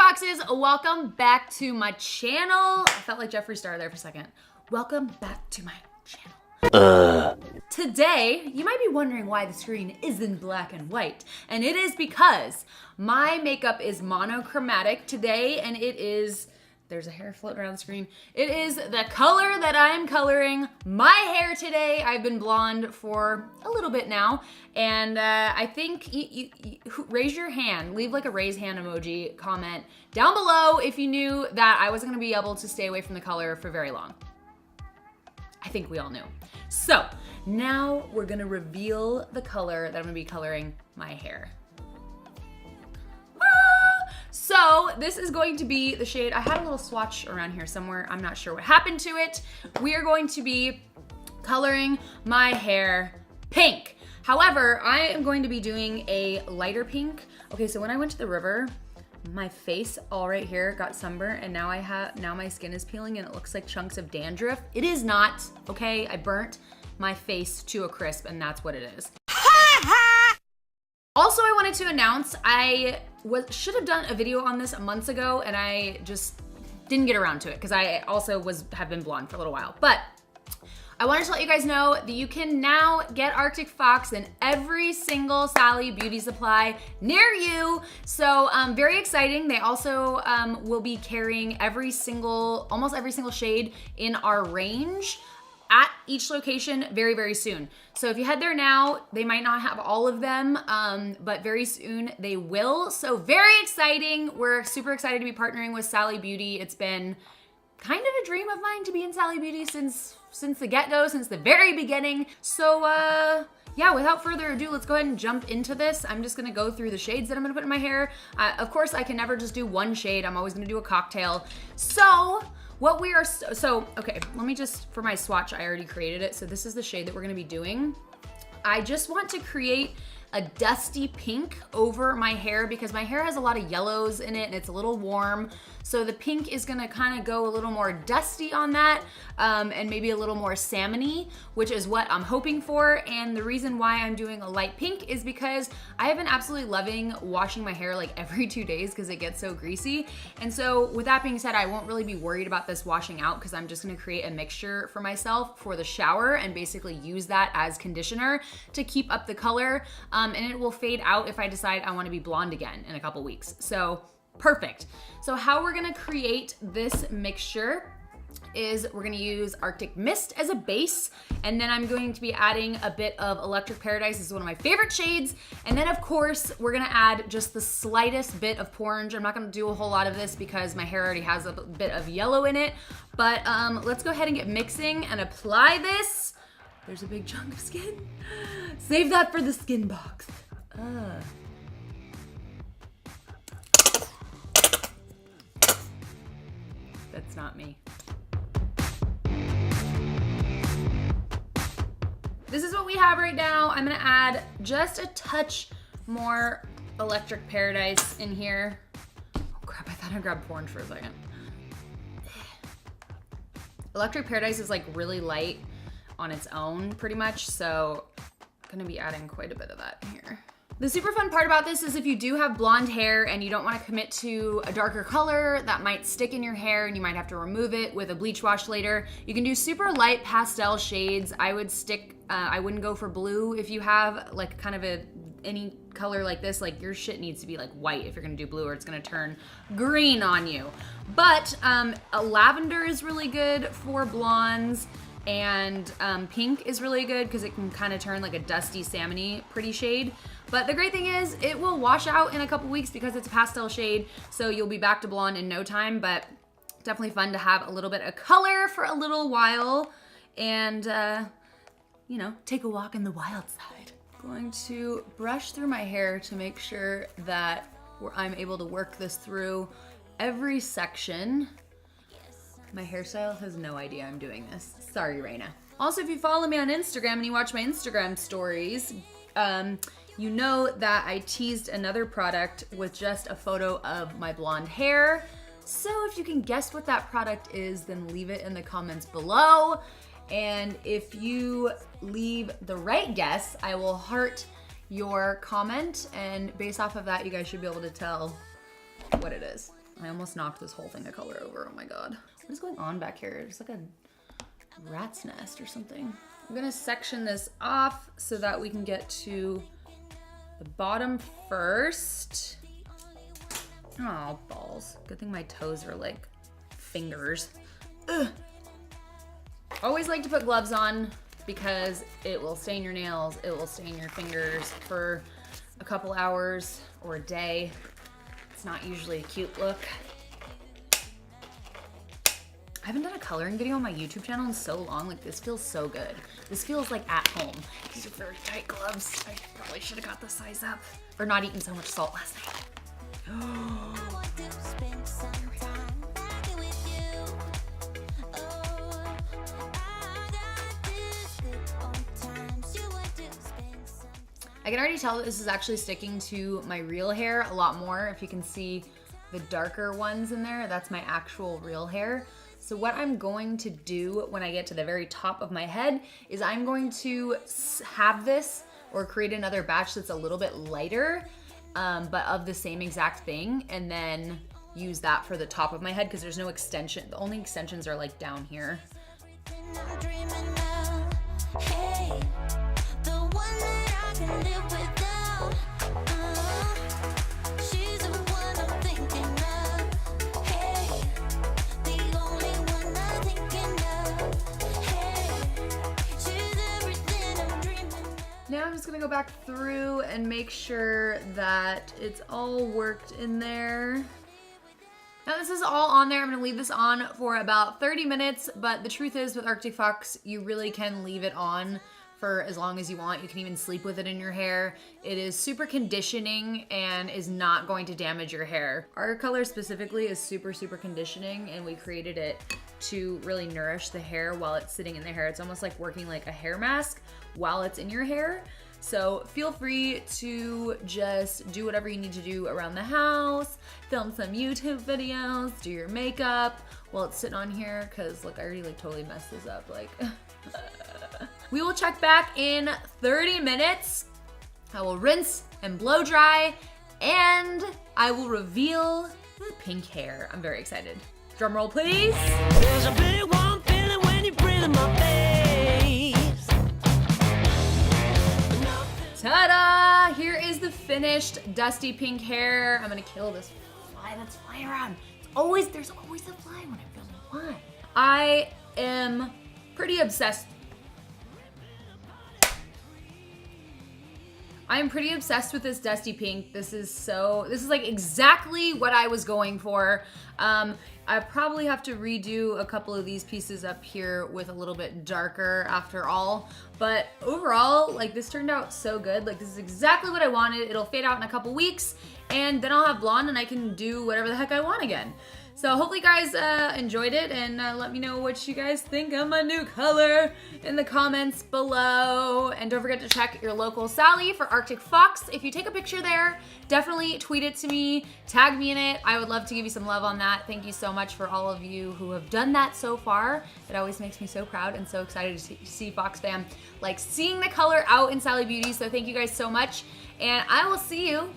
Foxes, welcome back to my channel. I felt like Jeffree Star there for a second. Welcome back to my channel. Today, you might be wondering why the screen is in black and white. And it is because my makeup is monochromatic today, and it is, there's a hair floating around the screen. It is the color that I am coloring my hair today. I've been blonde for a little bit now. And I think, raise your hand, leave like a raise hand emoji, comment down below if you knew that I wasn't gonna be able to stay away from the color for very long. I think we all knew. So now we're gonna reveal the color that I'm gonna be coloring my hair. So this is going to be the shade, I had a little swatch around here somewhere, I'm not sure what happened to it. We are going to be coloring my hair pink. However, I am going to be doing a lighter pink. Okay, so when I went to the river, my face all right here got sunburnt, and now my skin is peeling and it looks like chunks of dandruff. It is not, okay? I burnt my face to a crisp, and that's what it is. Also, I wanted to announce I should have done a video on this months ago, and I just didn't get around to it because I also have been blonde for a little while. But I wanted to let you guys know that you can now get Arctic Fox in every single Sally Beauty supply near you. So very exciting. They also will be carrying almost every single shade in our range at each location very, very soon. So if you head there now, they might not have all of them, but very soon they will. So very exciting. We're super excited to be partnering with Sally Beauty. It's been kind of a dream of mine to be in Sally Beauty since the get-go, since the very beginning. So yeah, without further ado, let's go ahead and jump into this. I'm just gonna go through the shades that I'm gonna put in my hair. Of course, I can never just do one shade. I'm always gonna do a cocktail. So what we are, okay, let me just, for my swatch, I already created it. So this is the shade that we're gonna be doing. I just want to create a dusty pink over my hair because my hair has a lot of yellows in it and it's a little warm. So the pink is gonna kind of go a little more dusty on that and maybe a little more salmony, which is what I'm hoping for. And the reason why I'm doing a light pink is because I have been absolutely loving washing my hair like every 2 days because it gets so greasy. And so with that being said, I won't really be worried about this washing out because I'm just gonna create a mixture for myself for the shower and basically use that as conditioner to keep up the color. And it will fade out if I decide I wanna be blonde again in a couple weeks. So perfect. So how we're gonna create this mixture is we're gonna use Arctic Mist as a base, and then I'm going to be adding a bit of Electric Paradise. This is one of my favorite shades. And then of course, we're gonna add just the slightest bit of Pornge. I'm not gonna do a whole lot of this because my hair already has a bit of yellow in it, but let's go ahead and get mixing and apply this. There's a big chunk of skin. Save that for the skin box. That's not me. This is what we have right now. I'm gonna add just a touch more Electric Paradise in here. Oh crap, I thought I grabbed Pornge for a second. Electric Paradise is like really light on its own pretty much, so I'm gonna be adding quite a bit of that in here. The super fun part about this is if you do have blonde hair and you don't want to commit to a darker color that might stick in your hair and you might have to remove it with a bleach wash later, you can do super light pastel shades. I wouldn't go for blue if you have like kind of any color like this. Like your shit needs to be like white if you're gonna do blue or it's gonna turn green on you. But a lavender is really good for blondes. And pink is really good because it can kind of turn like a dusty salmony pretty shade. But the great thing is it will wash out in a couple weeks because it's a pastel shade, so you'll be back to blonde in no time. But definitely fun to have a little bit of color for a little while and you know, take a walk in the wild side. I'm going to brush through my hair to make sure that I'm able to work this through every section. My hairstyle has no idea I'm doing this. Sorry, Raina. Also, if you follow me on Instagram and you watch my Instagram stories, you know that I teased another product with just a photo of my blonde hair. So if you can guess what that product is, then leave it in the comments below. And if you leave the right guess, I will heart your comment. And based off of that, you guys should be able to tell what it is. I almost knocked this whole thing of color over, oh my God. What is going on back here? It's like a rat's nest or something. I'm gonna section this off so that we can get to the bottom first. Oh, balls. Good thing my toes are like fingers. Ugh. Always like to put gloves on because it will stain your nails, it will stain your fingers for a couple hours or a day. It's not usually a cute look. I haven't done a coloring video on my YouTube channel in so long. Like, this feels so good. This feels like at home. These are very tight gloves. I probably should have got the size up or not eaten so much salt last night. I can already tell that this is actually sticking to my real hair a lot more. If you can see the darker ones in there, that's my actual real hair. So what I'm going to do when I get to the very top of my head is I'm going to have this or create another batch that's a little bit lighter, but of the same exact thing, and then use that for the top of my head because there's no extension. The only extensions are like down here. Now I'm just gonna go back through and make sure that it's all worked in there. Now this is all on there. I'm gonna leave this on for about 30 minutes, but the truth is with Arctic Fox, you really can leave it on for as long as you want. You can even sleep with it in your hair. It is super conditioning and is not going to damage your hair. Our color specifically is super, super conditioning, and we created it to really nourish the hair while it's sitting in the hair. It's almost like working like a hair mask while it's in your hair. So feel free to just do whatever you need to do around the house, film some YouTube videos, do your makeup while it's sitting on here, because look, I already like totally messed this up. Like, we will check back in 30 minutes. I will rinse and blow dry, and I will reveal the pink hair. I'm very excited. Drum roll, please. There's a big warm feeling when you breathe in my face. Ta-da! Here is the finished dusty pink hair. I'm gonna kill this fly that's flying around. There's always a fly when I'm filming. Why? I am pretty obsessed. I am pretty obsessed with this dusty pink. This is like exactly what I was going for. I probably have to redo a couple of these pieces up here with a little bit darker after all. But overall, like, this turned out so good. Like, this is exactly what I wanted. It'll fade out in a couple weeks, and then I'll have blonde and I can do whatever the heck I want again. So hopefully you guys enjoyed it, and let me know what you guys think of my new color in the comments below. And don't forget to check your local Sally for Arctic Fox. If you take a picture there, definitely tweet it to me, tag me in it. I would love to give you some love on that. Thank you so much for all of you who have done that so far. It always makes me so proud and so excited to see Fox fam like seeing the color out in Sally Beauty. So thank you guys so much, and I will see you.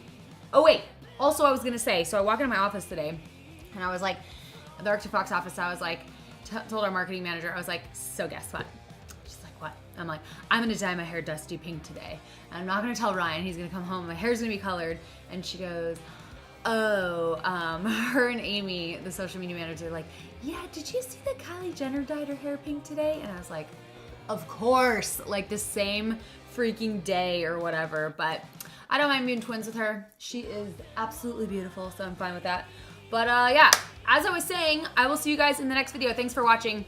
Oh wait, also I was gonna say, so I walk into my office today, and I was like, at the Arctic Fox office, I was like, told our marketing manager, I was like, so guess what? She's like, what? I'm like, I'm gonna dye my hair dusty pink today. And I'm not gonna tell Ryan, he's gonna come home, my hair's gonna be colored. And she goes, oh, her and Amy, the social media manager, are like, yeah, did you see that Kylie Jenner dyed her hair pink today? And I was like, of course, like the same freaking day or whatever. But I don't mind being twins with her. She is absolutely beautiful, so I'm fine with that. But yeah, as I was saying, I will see you guys in the next video. Thanks for watching.